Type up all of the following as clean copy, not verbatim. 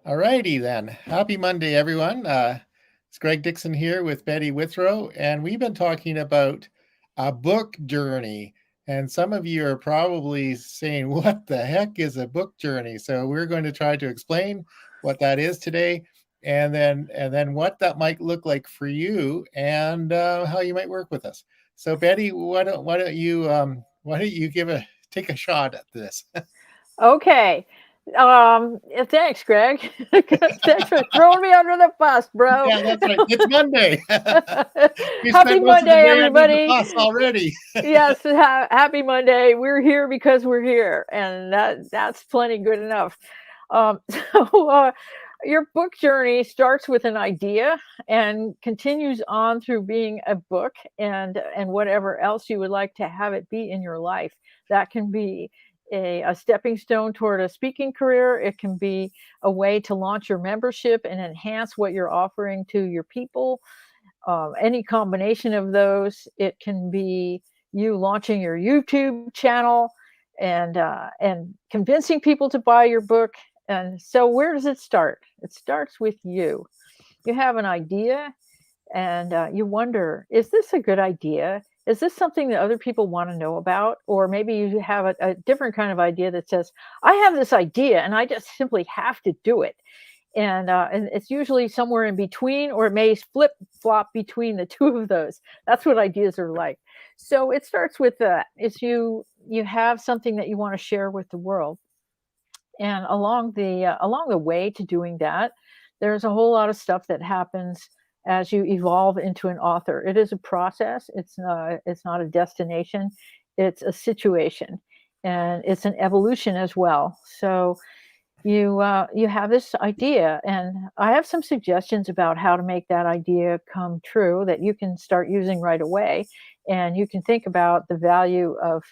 All righty then. Happy Monday, everyone. It's Greg Dixon here with Betty Withrow, and we've been talking about a book journey. And some of you are probably saying, "What the heck is a book journey?" So we're going to try to explain what that is today, and then what that might look like for you, and how you might work with us. So Betty, why don't you take a shot at this? Okay. Thanks, Greg. Thanks for throwing me under the bus, bro. Yeah, that's right. It's Monday. We Happy spent most of the Monday, day under the everybody. bus already. Yes, happy Monday. We're here because we're here, and that's plenty good enough. So your book journey starts with an idea and continues on through being a book and whatever else you would like to have it be in your life. That can be a stepping stone toward a speaking career. It can be a way to launch your membership and enhance what you're offering to your people. Any combination of those. It can be you launching your YouTube channel and convincing people to buy your book. And so, where does it start? It starts with you. You have an idea, and you wonder, is this a good idea? Is this something that other people want to know about? Or maybe you have a different kind of idea that says, I have this idea and I just simply have to do it. And it's usually somewhere in between, or it may flip flop between the two of those. That's what ideas are like. So it starts with that. It's you have something that you want to share with the world, and along the way to doing that, there's a whole lot of stuff that happens as you evolve into an author. It is a process. It's not a destination. It's a situation, and it's an evolution as well. So you have this idea, and I have some suggestions about how to make that idea come true that you can start using right away. And you can think about the value of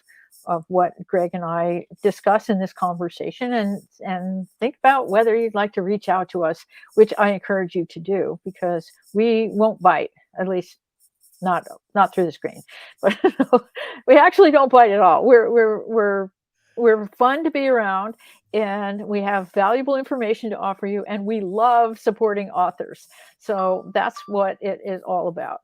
what Greg and I discuss in this conversation, and think about whether you'd like to reach out to us, which I encourage you to do, because we won't bite, at least not through the screen. But we actually don't bite at all. We're fun to be around, and we have valuable information to offer you, and we love supporting authors. So that's what it is all about.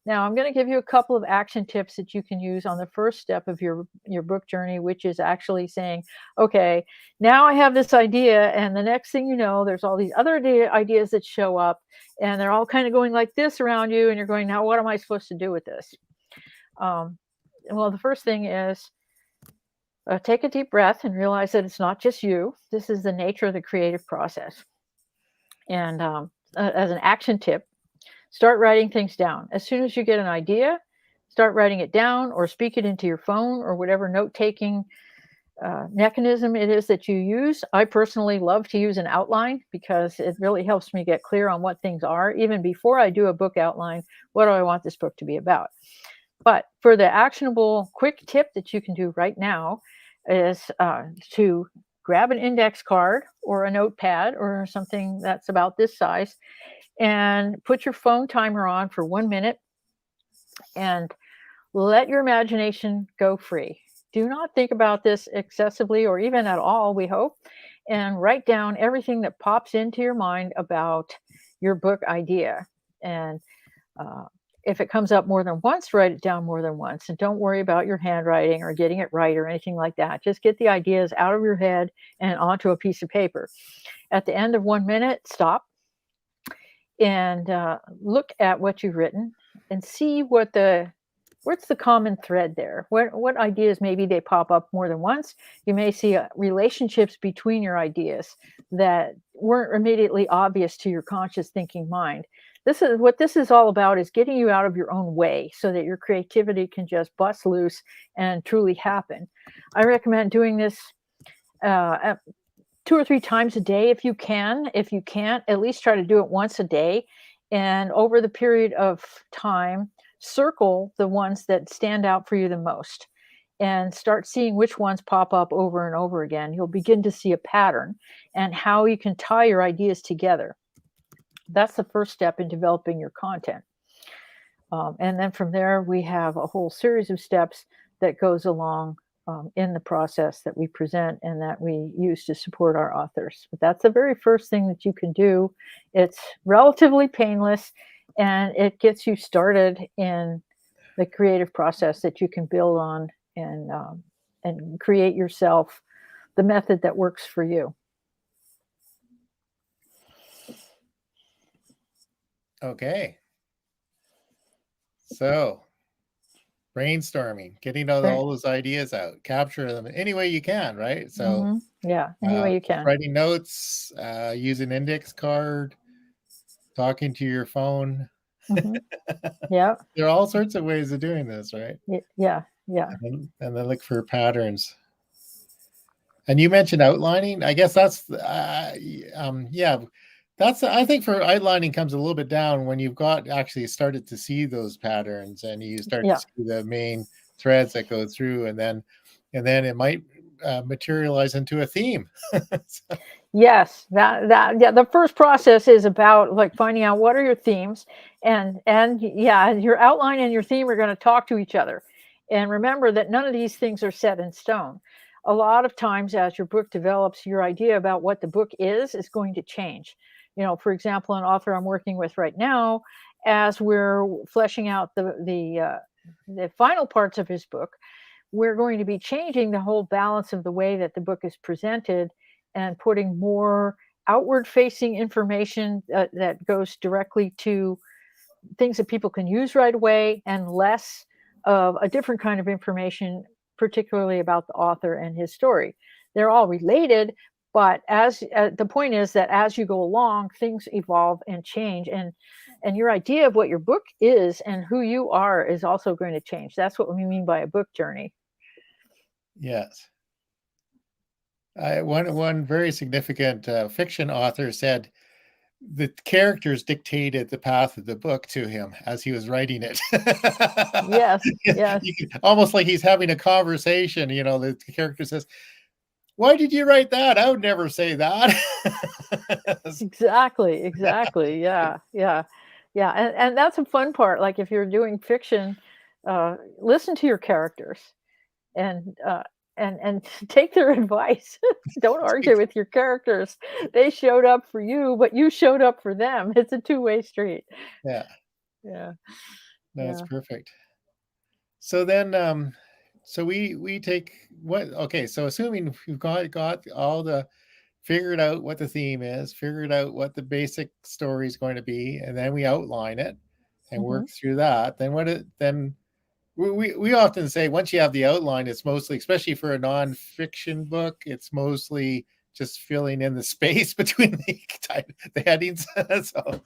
Now, I'm going to give you a couple of action tips that you can use on the first step of your book journey, which is actually saying, okay, now I have this idea, and the next thing you know, there's all these other ideas that show up, and they're all kind of going like this around you, and you're going, now what am I supposed to do with this? Um, well, the first thing is take a deep breath and realize that it's not just you. This is the nature of the creative process. And as an action tip, start writing things down. As soon as you get an idea, start writing it down or speak it into your phone or whatever note taking mechanism it is that you use. I personally love to use an outline because it really helps me get clear on what things are. Even before I do a book outline, what do I want this book to be about? But for the actionable quick tip that you can do right now is to grab an index card or a notepad or something that's about this size and put your phone timer on for 1 minute and let your imagination go free. Do not think about this excessively or even at all, we hope, and write down everything that pops into your mind about your book idea. And uh, if it comes up more than once, write it down more than once. And don't worry about your handwriting or getting it right or anything like that. Just get the ideas out of your head and onto a piece of paper. At the end of 1 minute, stop and look at what you've written and see what's the common thread there. What ideas maybe they pop up more than once. You may see relationships between your ideas that weren't immediately obvious to your conscious thinking mind. This is all about, is getting you out of your own way so that your creativity can just bust loose and truly happen. I recommend doing this uh, 2 or 3 times a day if you can. If you can't, at least try to do it once a day. And over the period of time, circle the ones that stand out for you the most and start seeing which ones pop up over and over again. You'll begin to see a pattern and how you can tie your ideas together. That's the first step in developing your content. And then from there, we have a whole series of steps that goes along in the process that we present and that we use to support our authors. But that's the very first thing that you can do. It's relatively painless, and it gets you started in the creative process that you can build on and create yourself the method that works for you. Okay. So brainstorming, getting all Right. those ideas out, capture them any way you can, right? So Yeah, any way you can. writing notes, use an index card, talking to your phone. hmm Yeah, There are all sorts of ways of doing this, right? yeah, yeah, And then look for patterns. And you mentioned outlining. I guess that's, yeah, that's, I think for outlining comes a little bit down when you've got actually started to see those patterns and you start to yeah. see the main threads that go through, and then it might materialize into a theme. So, Yes, that yeah, the first process is about like finding out what are your themes, and yeah, your outline and your theme are going to talk to each other. And remember that none of these things are set in stone. A lot of times as your book develops, your idea about what the book is going to change. For example, an author I'm working with right now, as we're fleshing out the final parts of his book, we're going to be changing the whole balance of the way that the book is presented and putting more outward facing information that goes directly to things that people can use right away, and less of a different kind of information, particularly about the author and his story. They're all related, but as the point is that as you go along, things evolve and change, and your idea of what your book is and who you are is also going to change. That's what we mean by a book journey. yes. One very significant fiction author said the characters dictated the path of the book to him as he was writing it. Yes, yes. Almost like he's having a conversation. The character says, "Why did you write that? I would never say that." Exactly, exactly. Yeah, yeah, yeah. And that's a fun part. Like if you're doing fiction, listen to your characters and and take their advice. Don't argue with your characters. They showed up for you, but you showed up for them. It's a two-way street. Yeah, Yeah, that's yeah. perfect. So then, so we take what? Okay, so assuming we've got all the figured out what the theme is, figured out what the basic story is going to be, and then we outline it and hmm work through that. Then then we often say once you have the outline, it's mostly, especially for a nonfiction book, it's mostly just filling in the space between the headings. So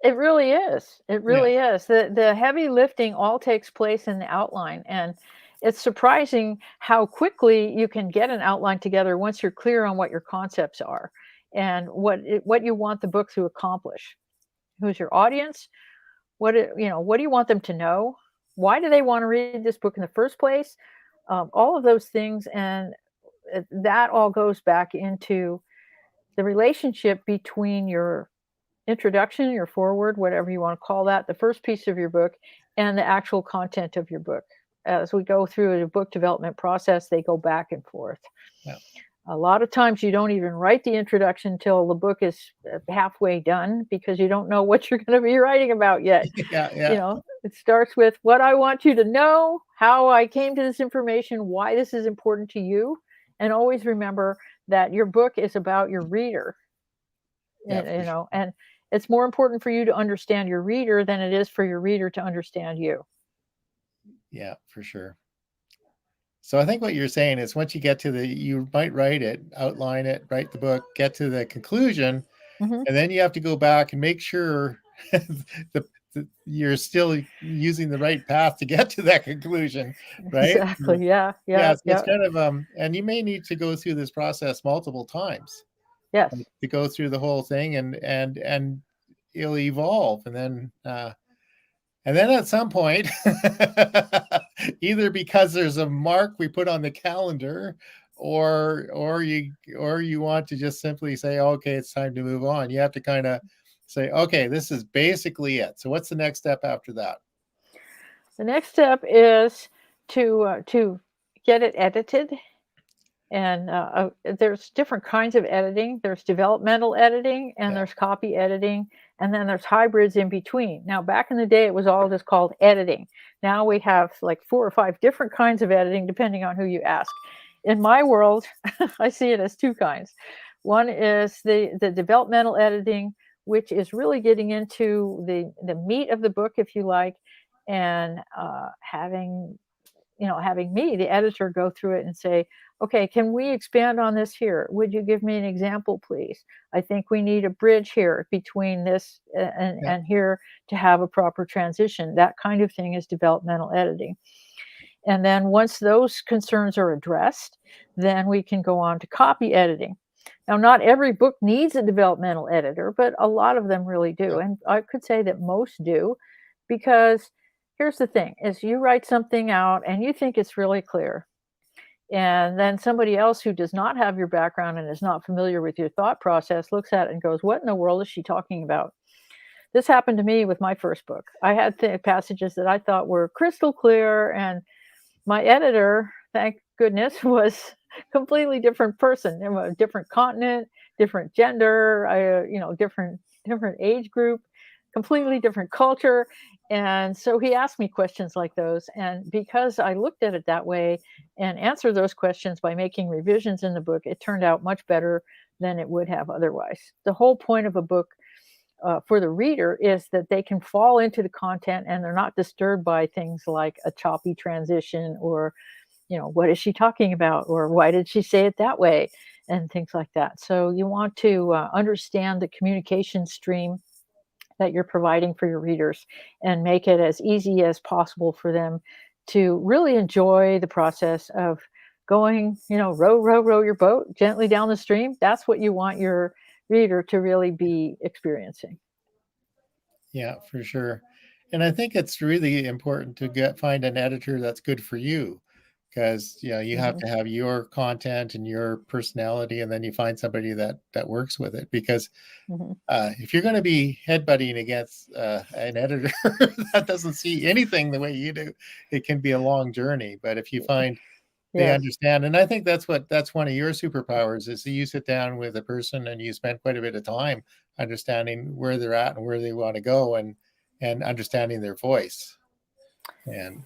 It really is. It yeah, really is. The heavy lifting all takes place in the outline, and it's surprising how quickly you can get an outline together once you're clear on what your concepts are and what you want the book to accomplish. Who's your audience? What do you want them to know? Why do they want to read this book in the first place? All of those things, and that all goes back into the relationship between your introduction, your forward, whatever you want to call that, the first piece of your book, and the actual content of your book. As we go through the book development process, they go back and forth. yeah, A lot of times you don't even write the introduction until the book is halfway done because you don't know what you're going to be writing about yet. yeah, yeah, It starts with what I want you to know, how I came to this information, why this is important to you. And always remember that your book is about your reader. yeah, for sure. And it's more important for you to understand your reader than it is for your reader to understand you. Yeah, for sure. So I think what you're saying is once you get to you might write it, outline it, write the book, get to the conclusion, hmm and then you have to go back and make sure you're still using the right path to get to that conclusion, right? Exactly. Yeah. Yeah, Yeah. so it's Yeah. kind of and you may need to go through this process multiple times, Yes. like, to go through the whole thing, and it'll evolve, and then at some point, either because there's a mark we put on the calendar, or you want to just simply say, okay, it's time to move on. You have to kind of say, okay, this is basically it. So what's the next step after that? The next step is to get it edited. And there's different kinds of editing. There's developmental editing, and Yeah. there's copy editing, and then there's hybrids in between. Now, back in the day, it was all just called editing. Now we have like 4 or 5 different kinds of editing, depending on who you ask. In my world, I see it as 2 kinds. One is the developmental editing, which is really getting into the meat of the book, if you like, and having me, the editor, go through it and say, okay, can we expand on this here? Would you give me an example, please? I think we need a bridge here between this Yeah. and here to have a proper transition. That kind of thing is developmental editing. And then once those concerns are addressed, then we can go on to copy editing. Now, not every book needs a developmental editor, but a lot of them really do. Yeah. And I could say that most do, because here's the thing, is you write something out and you think it's really clear. And then somebody else who does not have your background and is not familiar with your thought process looks at it and goes, what in the world is she talking about? This happened to me with my first book. I had passages that I thought were crystal clear, and my editor, thank goodness, was a completely different person, a different continent, different gender, different age group, completely different culture. And so he asked me questions like those. And because I looked at it that way and answered those questions by making revisions in the book, it turned out much better than it would have otherwise. The whole point of a book for the reader is that they can fall into the content and they're not disturbed by things like a choppy transition, or, what is she talking about? Or why did she say it that way? And things like that. So you want to understand the communication stream that you're providing for your readers and make it as easy as possible for them to really enjoy the process of going, row, row, row your boat gently down the stream. That's what you want your reader to really be experiencing. Yeah, for sure. And I think it's really important to find an editor that's good for you, because you have Mm-hmm. to have your content and your personality, and then you find somebody that works with it. Because Mm-hmm. if you're going to be headbutting against an editor that doesn't see anything the way you do, it can be a long journey. But if you find they Yes. understand, and I think that's one of your superpowers, is that you sit down with a person and you spend quite a bit of time understanding where they're at and where they want to go, and understanding their voice. And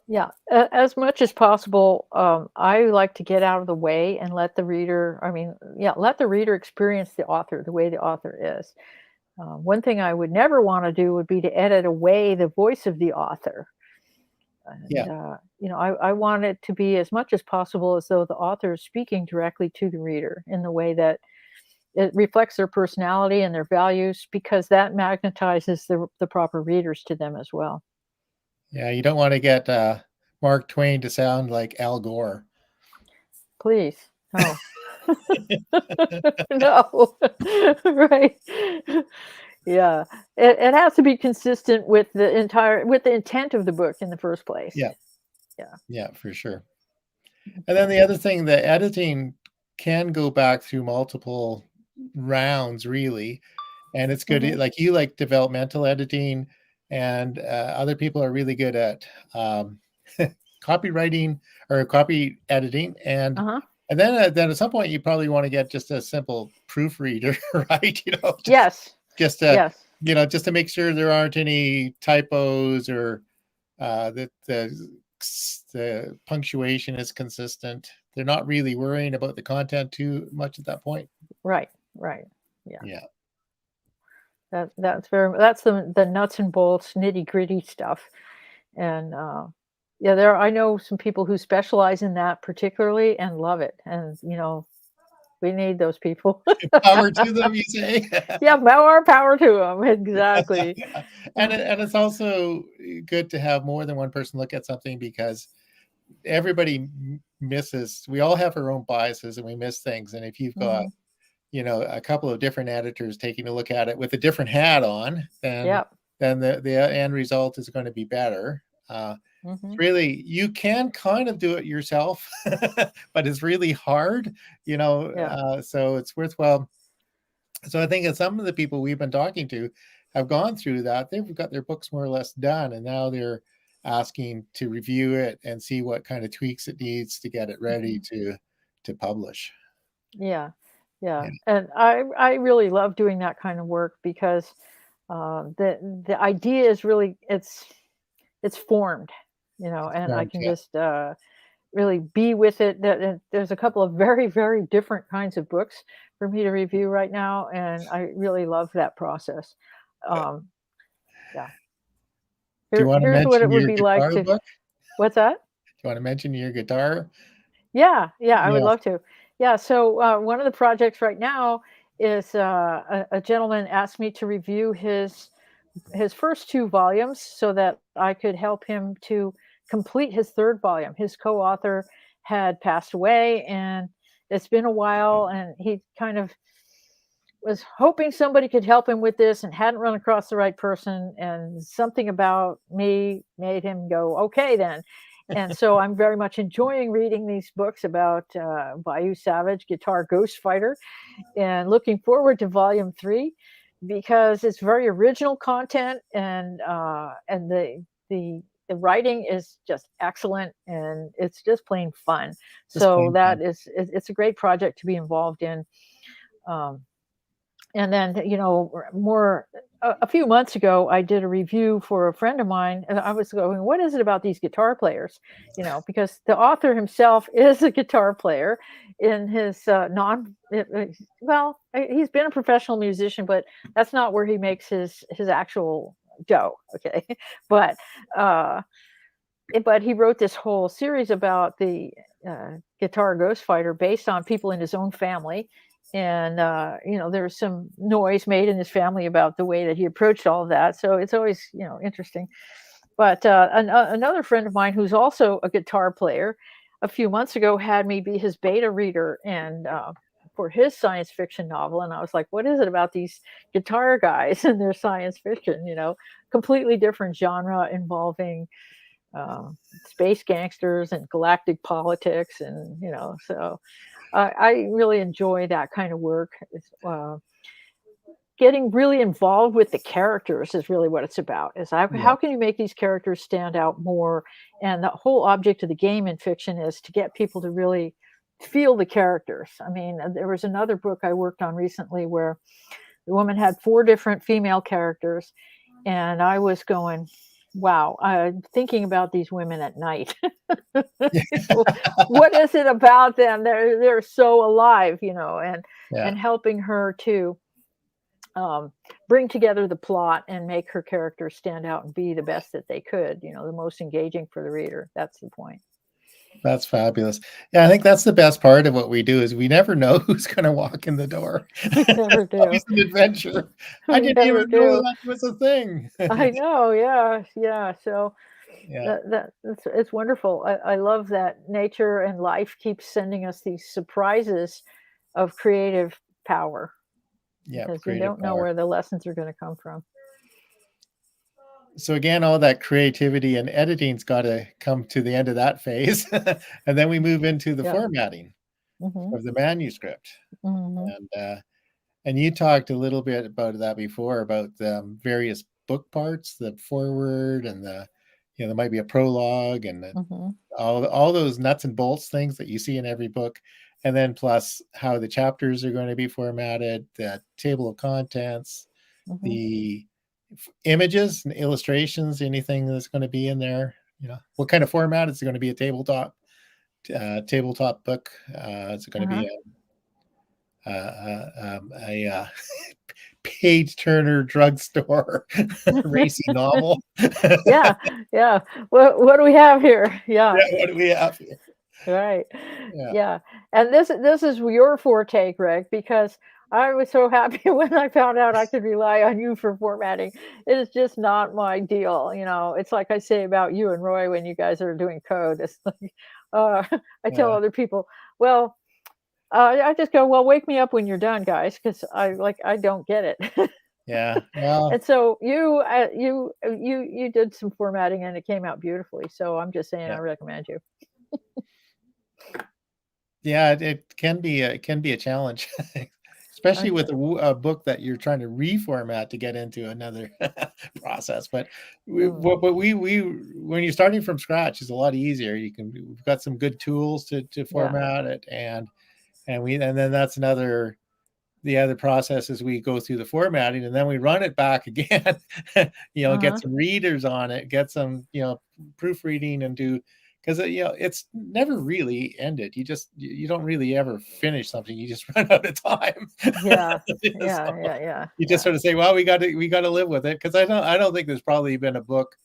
Yeah, as much as possible, I like to get out of the way and let the reader, let the reader experience the author the way the author is. One thing I would never want to do would be to edit away the voice of the author. And, yeah, I want it to be as much as possible as though the author is speaking directly to the reader in the way that it reflects their personality and their values, because that magnetizes the proper readers to them as well. yeah, you don't want to get Mark Twain to sound like Al Gore. Please. No. No. Right. Yeah. It has to be consistent with with the intent of the book in the first place. Yeah, Yeah. yeah, for sure. And then the other thing, the editing can go back through multiple rounds, really. And it's good. Hmm. Like, you like developmental editing, and other people are really good at copywriting or copy editing. And Uh-huh. then at some point, you probably want to get just a simple proofreader, right? Yes. Just to Yes. just to make sure there aren't any typos, or that the punctuation is consistent. They're not really worrying about the content too much at that point. Right. Right. Yeah. Yeah. That's the nuts and bolts, nitty gritty stuff. And yeah, I know some people who specialize in that particularly and love it. And we need those people. Power to them, you say? Yeah, more power to them. Exactly. And it's also good to have more than one person look at something, because everybody misses. We all have our own biases and we miss things. And if you've got Hmm. a couple of different editors taking a look at it with a different hat on, then Yeah. the end result is going to be better. Hmm. Really, you can kind of do it yourself, but it's really hard, Yeah. so it's worthwhile. So I think that some of the people we've been talking to have gone through that. They've got their books more or less done, and now asking to review it and see what kind of tweaks it needs to get it ready to publish. Yeah, Yeah, yeah, and I really love doing that kind of work because the idea is really it's formed, and I can yeah. just really be with it. There's a couple of very very different kinds of books for me to review right now, and I really love that process. Um, yeah, Do you want to here's what mention it would your be like guitar to. book? What's that? Do you want to mention your guitar? Yeah, yeah, I would Yeah. love to. Yeah, so one of the projects right now is a gentleman asked me to review his first two volumes so that I could help him to complete his third volume. His co-author had passed away, and it's been a while, and he kind of was hoping somebody could help him with this and hadn't run across the right person, and something about me made him go, okay then. And so I'm very much enjoying reading these books about Bayou Savage, Guitar Ghost Fighter, and looking forward to volume 3 because it's very original content, and the writing is just excellent, and it's just plain fun. Just So plain fun. it's a great project to be involved in. um, and then more a few months ago I did a review for a friend of mine, and I was going, what is it about these guitar players, because the author himself is a guitar player in his non well, he's been a professional musician, but that's not where he makes his actual dough. Okay. but uh but he wrote this whole series about the guitar ghost fighter based on people in his own family. And there's some noise made in his family about the way that he approached all of that, so it's always interesting. But another friend of mine who's also a guitar player a few months ago had me be his beta reader, and for his science fiction novel. And I was like, what is it about these guitar guys and their science fiction, completely different genre involving uh, space gangsters and galactic politics, and so I really enjoy that kind of work. Getting really involved with the characters is really what it's about. Yeah. How can you make these characters stand out more? And the whole object of the game in fiction is to get people to really feel the characters. I mean, there was another book I worked on recently where the woman had 4 different female characters, and I was going, wow, I'm thinking about these women at night. What is it about them? They're so alive, Yeah. and helping her to bring together the plot and make her characters stand out and be the best that they could, the most engaging for the reader. That's the point. That's fabulous. Yeah, I think that's the best part of what we do is we never know who's going to walk in the door. We never It's do. always an adventure. I We didn't never even know do. that was a thing. I know. Yeah. Yeah. So Yeah. it's wonderful. I love that nature and life keeps sending us these surprises of creative power, Yeah. because you Creative don't know power. where the lessons are going to come from. So again, all that creativity and editing's got to come to the end of that phase, and then we move into the Yeah. formatting Hmm. of the manuscript. Hmm. And you talked a little bit about that before about the various book parts, the forward and there might be a prologue and Hmm. all those nuts and bolts things that you see in every book, and then plus how the chapters are going to be formatted, the table of contents, Hmm. the images and illustrations, anything that's going to be in there. What kind of format is it going to be? A tabletop book? Is it going to Uh-huh. be a page turner drugstore racy novel? Yeah, yeah. What do we have here? Yeah, Yeah, what do we have here? right. Yeah, Yeah, and this is your forte, Greg, because I was so happy when I found out I could rely on you for formatting. It is just not my deal. It's like I say about you and Roy when you guys are doing code. It's like uh, I tell yeah, other people, well, I just go, well, wake me up when you're done, guys, because I don't get it. yeah. Well, And so you did some formatting and it came out beautifully. So I'm just saying I yeah, recommend you. yeah. It can be a challenge, especially with a book that you're trying to reformat to get into another process. But we when you're starting from scratch, it's a lot easier. We've got some good tools to format it, and then that's the other process is we go through the formatting and then we run it back again, get some readers on it, get some, proofreading and because it's never really ended. You don't really ever finish something. You just run out of time. Yeah. You just sort of say, well, we got to live with it. Because I don't think there's probably been a book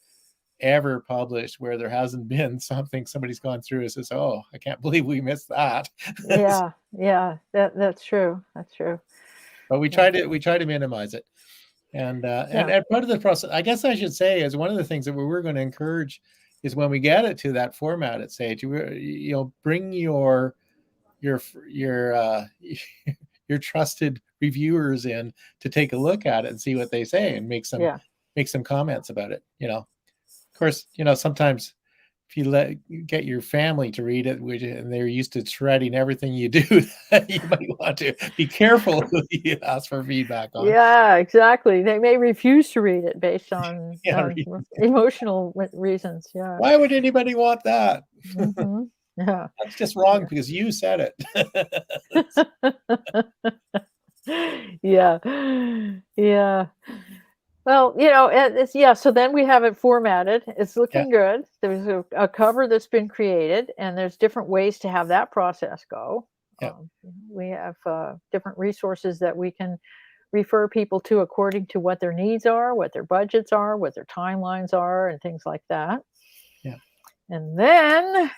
ever published where there hasn't been something somebody's gone through and says, oh, I can't believe we missed that. That's true. But we try to minimize it. And part of the process, I guess I should say, is one of the things that we're going to encourage is when we get it to that formatted stage, bring your trusted reviewers in to take a look at it and see what they say and make some comments about it. Of course, sometimes if you get your family to read it, and they're used to shredding everything you do, you might want to be careful who you ask for feedback on. Yeah, exactly. They may refuse to read it based on emotional reasons. Yeah. Why would anybody want that? Mm-hmm. Yeah. That's just wrong because you said it. Yeah. Well, so then we have it formatted. It's looking good. There's a cover that's been created, and there's different ways to have that process go. We have different resources that we can refer people to according to what their needs are, what their budgets are, what their timelines are, and things like that. Yeah. And then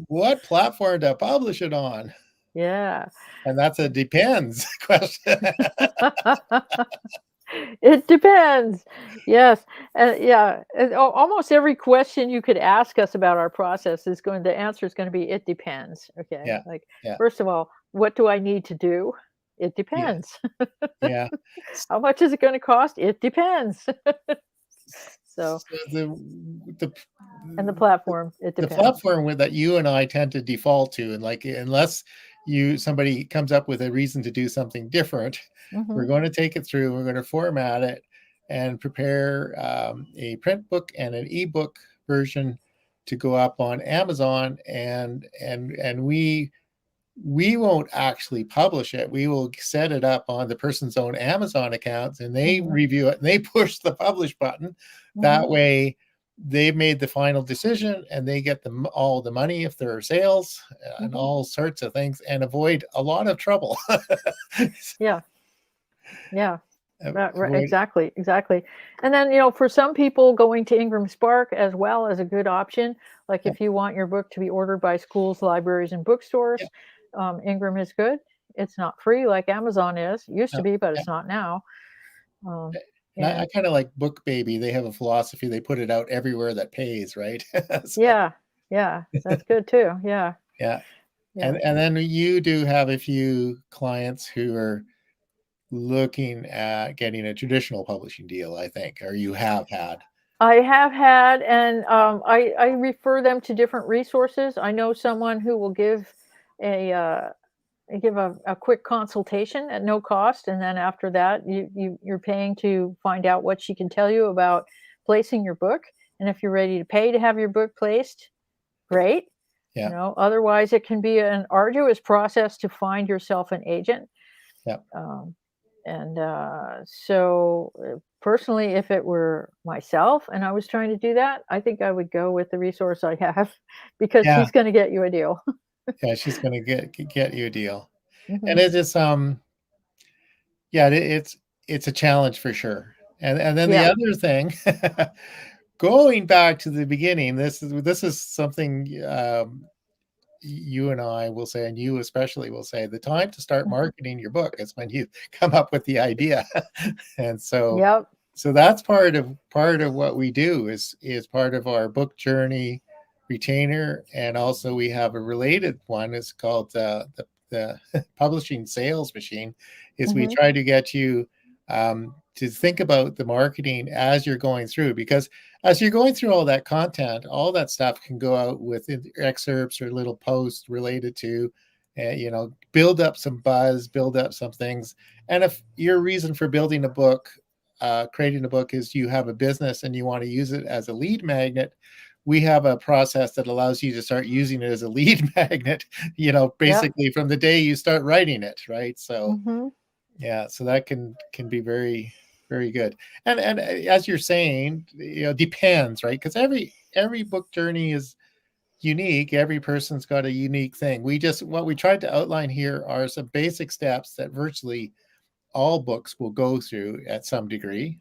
what platform to publish it on? Yeah. And that's a depends question. It depends. Yes. Almost every question you could ask us about our process the answer is going to be, it depends. Okay. Yeah. First of all, what do I need to do? It depends. Yeah. How much is it going to cost? It depends. So and the platform, it depends. The platform that you and I tend to default to, and unless somebody comes up with a reason to do something different, we're going to take it through, we're going to format it and prepare a print book and an ebook version to go up on Amazon, and we won't actually publish it. We will set it up on the person's own Amazon accounts, and they review it and they push the publish button. That way they've made the final decision and they get all the money if there are sales and all sorts of things, and avoid a lot of trouble. Yeah. Exactly. And then, for some people, going to Ingram Spark as well as a good option. Like if you want your book to be ordered by schools, libraries, and bookstores, Ingram is good. It's not free like Amazon is. It used to be, but it's not now. I kind of like Book Baby. They have a philosophy. They put it out everywhere that pays, right? Yeah, that's good too. Yeah. And then you do have a few clients who are looking at getting a traditional publishing deal, I think, or you have had. I have had, and I refer them to different resources. I know someone who will give a quick consultation at no cost, and then after that, you're paying to find out what she can tell you about placing your book. And if you're ready to pay to have your book placed, great. Otherwise, it can be an arduous process to find yourself an agent. So personally, if it were myself and I was trying to do that, I think I would go with the resource I have, because she's going to get you a deal. She's going to get you a deal. And it is it's a challenge for sure. And then the other thing, going back to the beginning, this is something you and I will say, and you especially will say, the time to start marketing your book is when you come up with the idea. And so that's part of what we do is part of our book journey retainer. And also we have a related one. It's called the publishing sales machine. We try to get you to think about the marketing as you're going through, because as you're going through all that content, all that stuff can go out with excerpts or little posts related to build up some buzz, build up some things. And if your reason for building a book, creating a book, is you have a business and you want to use it as a lead magnet, we have a process that allows you to start using it as a lead magnet, Yep. basically from the day you start writing it, right? So Mm-hmm. yeah, so that can be very, very good. And as you're saying, depends, right? Because every book journey is unique. Every person's got a unique thing. What we tried to outline here are some basic steps that virtually all books will go through at some degree.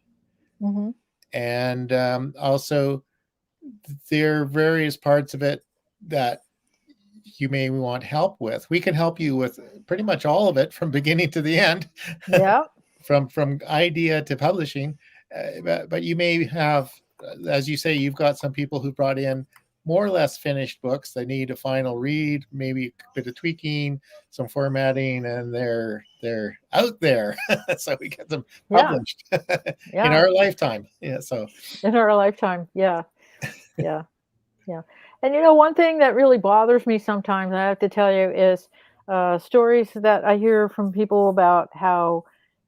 Mm-hmm. And also, there are various parts of it that you may want help with. We can help you with pretty much all of it from beginning to the end, Yep. from idea to publishing. But you may have, as you say, you've got some people who brought in more or less finished books. They need a final read, maybe a bit of tweaking, some formatting, and they're out there. So we get them Yeah. published in Yeah. our lifetime. Yeah. So In our lifetime. Yeah. Yeah. Yeah. And one thing that really bothers me sometimes, I have to tell you, is stories that I hear from people about how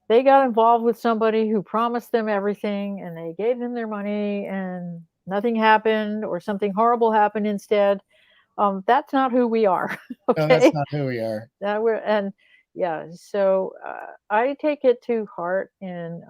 they got involved with somebody who promised them everything and they gave them their money and nothing happened or something horrible happened instead. That's not who we are. no, that's Okay. not who we are. And yeah, so I take it to heart, and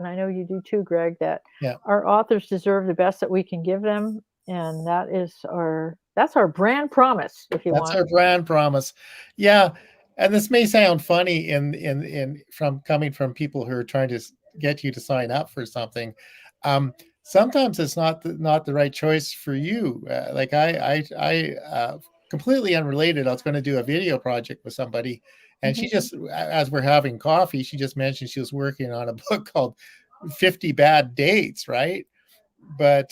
I know you do too, Greg, that Yeah. our authors deserve the best that we can give them, and that's our brand promise, if you That's want. our brand promise. Yeah, and this may sound funny in from coming from people who are trying to get you to sign up for something. Sometimes it's not the right choice for you. Like completely unrelated. I was going to do a video project with somebody, and she Hmm. just, as we're having coffee, she just mentioned she was working on a book called 50 Bad Dates, right? But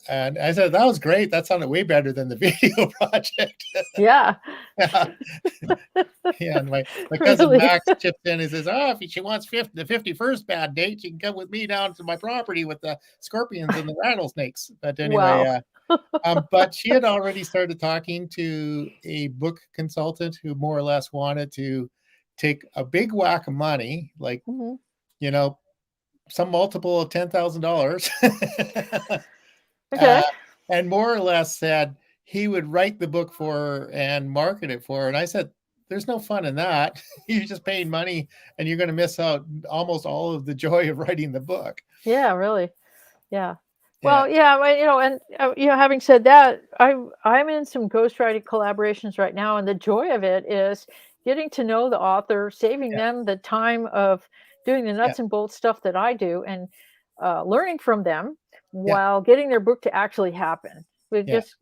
and I said that was great. That sounded way better than the video project. Yeah. Yeah, yeah. And my cousin Really. Max chipped in and says, "Oh, if she wants the 51st bad date, she can come with me down to my property with the scorpions and the rattlesnakes." But anyway, Wow. but she had already started talking to a book consultant who more or less wanted to take a big whack of money, like Hmm. you know, some multiple of $10,000. Okay. uh, and more or less said he would write the book for her and market it for her. And I said, "There's no fun in that. You're just paying money, and you're going to miss out almost all of the joy of writing the book." Yeah, really. Yeah. Yeah, Well, yeah, well, and having said that, I'm in some ghostwriting collaborations right now, and the joy of it is getting to know the author, saving yeah, them the time of doing the yeah, nuts and bolts stuff that I do, and learning from them yeah, while getting their book to actually happen. We yeah, just,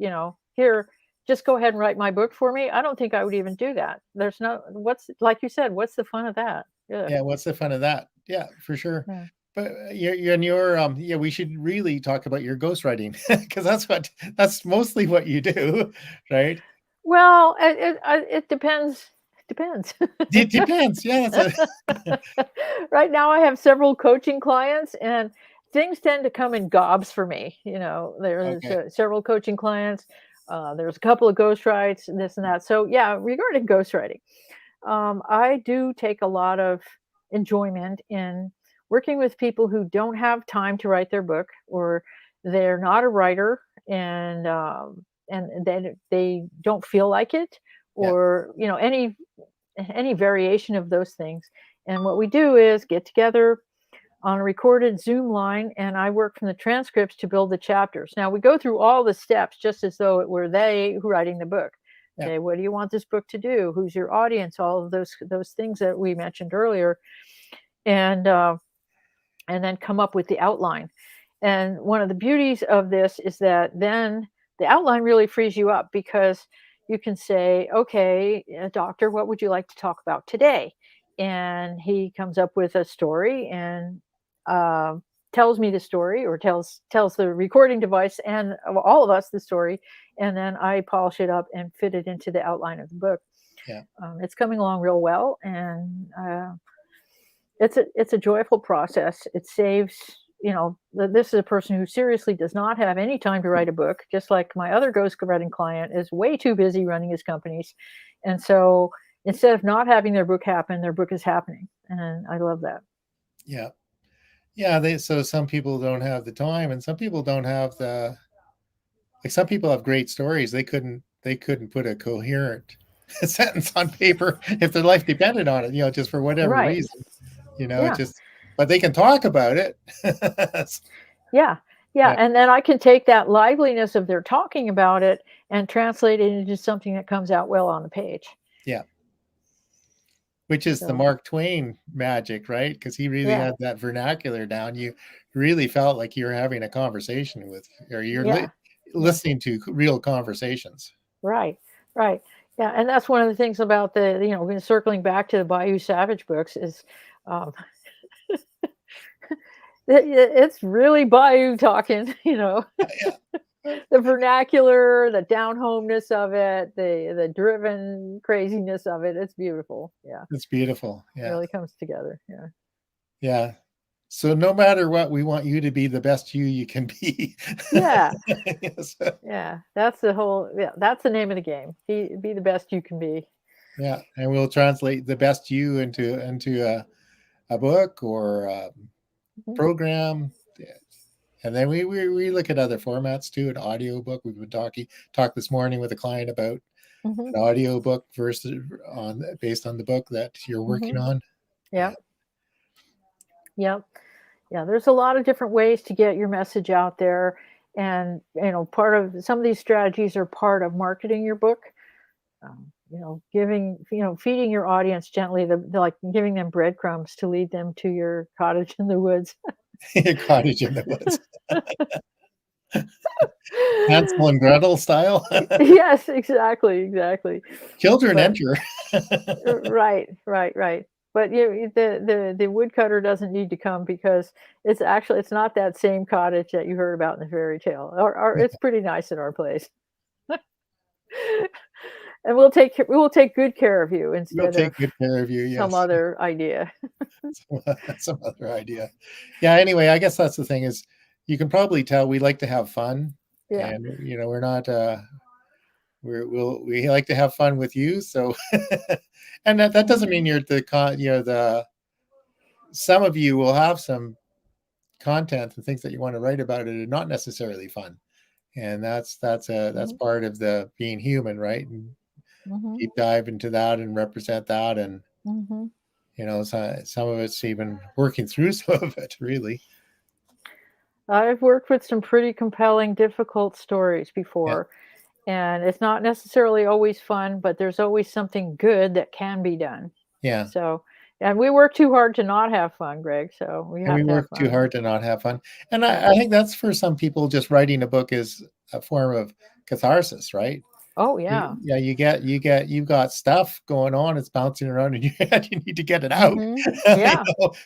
here, just go ahead and write my book for me. I don't think I would even do that. There's no what's like you said, what's the fun of that? Yeah. yeah. What's the fun of that? Yeah, for sure. Yeah. But yeah, we should really talk about your ghostwriting because that's mostly what you do, right? Well, it depends. Depends. It depends. Yeah, Right now, I have several coaching clients, and things tend to come in gobs for me. There's okay. several coaching clients. There's a couple of ghostwrites and this and that. So, yeah, regarding ghostwriting, I do take a lot of enjoyment in working with people who don't have time to write their book, or they're not a writer, and then they don't feel like it, Yeah, or any variation of those things. And what we do is get together on a recorded Zoom line, and I work from the transcripts to build the chapters. Now we go through all the steps just as though it were they who writing the book. yeah, Okay, what do you want this book to do? Who's your audience? All of those things that we mentioned earlier, and then come up with the outline. And one of the beauties of this is that then the outline really frees you up, because you can say, okay, doctor, what would you like to talk about today? And he comes up with a story and uh, tells me the story, or tells the recording device and all of us the story. And then I polish it up and fit it into the outline of the book. yeah. It's coming along real well, and it's a joyful process. this is a person who seriously does not have any time to write a book, just like my other ghostwriting client is way too busy running his companies. And so instead of not having their book happen, their book is happening. And I love that. Yeah. Yeah. So some people don't have the time, and some people don't have some people have great stories. They couldn't put a coherent sentence on paper if their life depended on it, just for whatever Right. reason, it Yeah. just, but they can talk about it. Yeah. Yeah. Yeah. And then I can take that liveliness of their talking about it and translate it into something that comes out well on the page. Yeah. Which is the So, Mark Twain magic, right? Because he really yeah. had that vernacular down. You really felt like you were having a conversation with, or you're Yeah. Yeah. listening to real conversations. Right. Right. Yeah. And that's one of the things about circling back to the Bayou Savage books is, um, it's really Bayou talking, Yeah. the vernacular, the down homeness of it, the driven craziness of it. It's beautiful. Yeah. It's beautiful. It Yeah. really comes together. Yeah. Yeah. So no matter what, we want you to be the best you can be. Yeah. Yes. Yeah. That's that's the name of the game. Be the best you can be. Yeah. And we'll translate the best you into a book or a Mhm. program. And then we look at other formats too, an audio book. We've been talked this morning with a client about Mhm. an audio book based on the book that you're working Mhm. on. Yeah. Yeah. Yeah. There's a lot of different ways to get your message out there, and part of some of these strategies are part of marketing your book. Feeding your audience gently, like giving them breadcrumbs to lead them to your cottage in the woods. Your cottage in the woods. Hansel and Gretel style. Yes, exactly. Children But enter. right. But the woodcutter doesn't need to come, because it's not that same cottage that you heard about in the fairy tale. Or it's pretty nice at our place. And we will take good care of you We'll instead of take good care of you. some Yes. other idea. Some other idea. Yeah. Anyway, I guess that's the thing is you can probably tell we like to have fun, Yeah. and we're not we like to have fun with you. So, and that doesn't mean you're some of you will have some content and things that you want to write about it are not necessarily fun, and that's Mhm. part of the being human, right? And Mhm. deep dive into that and represent that, and Mhm. some of it's even working through some of it, really. I've worked with some pretty compelling, difficult stories Yeah. before, and it's not necessarily always fun, but there's always something good that can be done. Yeah. So, and we work too hard to not have fun, Greg. So we And we have to have work too fun. hard to not have fun. And Yeah. I think that's for some people, just writing a book is a form of catharsis, right? Oh yeah. Yeah, you've got stuff going on, it's bouncing around in your head, you need to get it out. Mhm. Yeah.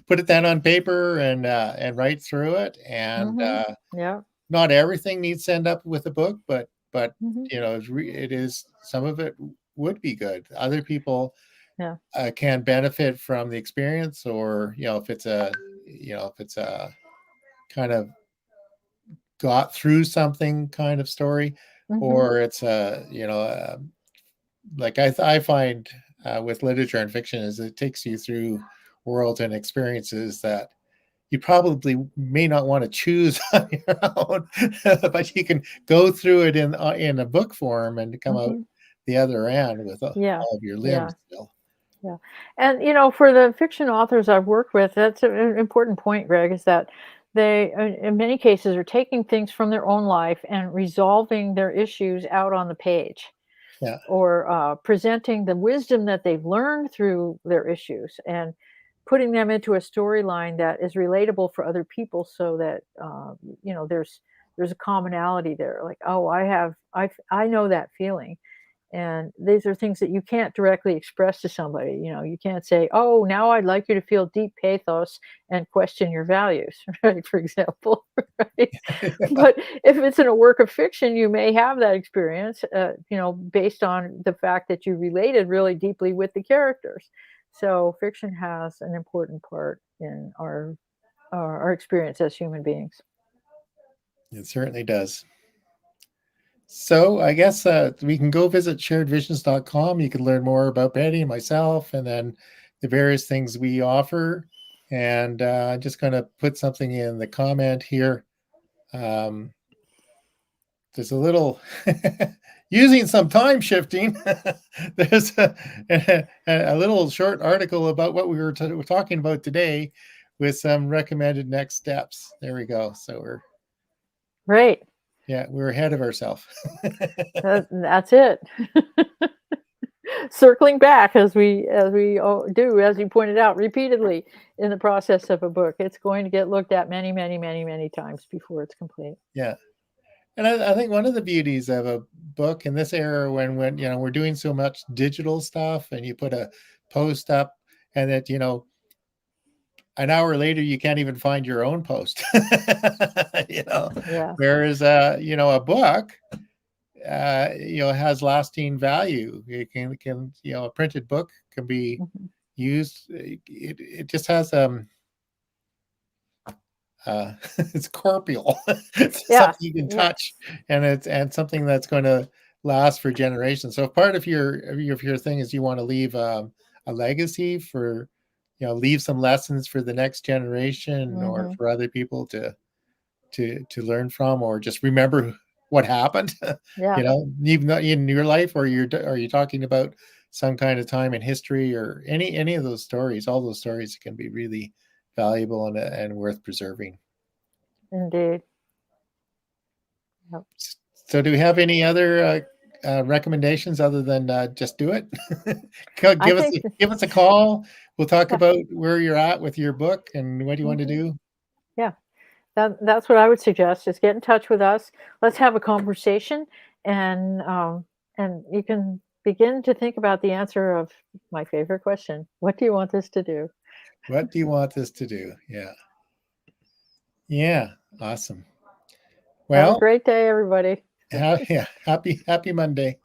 Put it down on paper and write through it. And Mhm. Yeah. not everything needs to end up with a book, but Mhm. it is, some of it would be good. Other people Yeah. can benefit from the experience, or if it's a kind of got through something kind of story, Mhm. or it's like I find with literature and fiction is it takes you through worlds and experiences that you probably may not want to choose on your own, but you can go through it in a book form and come out Mhm. the other end with Yeah. all of your limbs Yeah. still. Yeah. And for the fiction authors I've worked with, that's an important point, Greg, is that they, in many cases, are taking things from their own life and resolving their issues out on the page, Yeah, or presenting the wisdom that they've learned through their issues and putting them into a storyline that is relatable for other people, so that there's a commonality there. Like, oh, I know that feeling. And these are things that you can't directly express to somebody. You can't say, "Oh, now I'd like you to feel deep pathos and question your values," right? For example, right? But if it's in a work of fiction, you may have that experience, based on the fact that you related really deeply with the characters. So fiction has an important part in our our experience as human beings. It certainly does. So I guess we can go visit sharedvisions.com. You can learn more about Betty and myself, and then the various things we offer. And I'm just going to put something in the comment here. There's a little using some time shifting. There's a little short article about what we were talking about today with some recommended next steps. There we go. So Right. we're ahead of ourselves. That's it. Circling back as we do, as you pointed out repeatedly in the process of a book, it's going to get looked at many, many, many, many times before it's complete. Yeah. And I think one of the beauties of a book in this era, when we're doing so much digital stuff, and you put a post up, and that an hour later you can't even find your own post. Yeah. Whereas a book has lasting value. It can a printed book can be used. It just has it's corporeal. It's something you can touch, and it's something that's going to last for generations. So if part of your thing is you want to leave a legacy for, leave some lessons for the next generation, or for other people to learn from, or just remember what happened. Even in your life, or are you talking about some kind of time in history, or any of those stories? All those stories can be really valuable and worth preserving. Indeed. Yep. So do we have any other recommendations other than just do it? Give us a call. We'll talk about where you're at with your book and what you want to do. Yeah, that's what I would suggest, is get in touch with us. Let's have a conversation, and you can begin to think about the answer of my favorite question: what do you want this to do? What do you want this to do? Yeah. Yeah. Awesome. Well, have a great day, everybody. Happy Monday.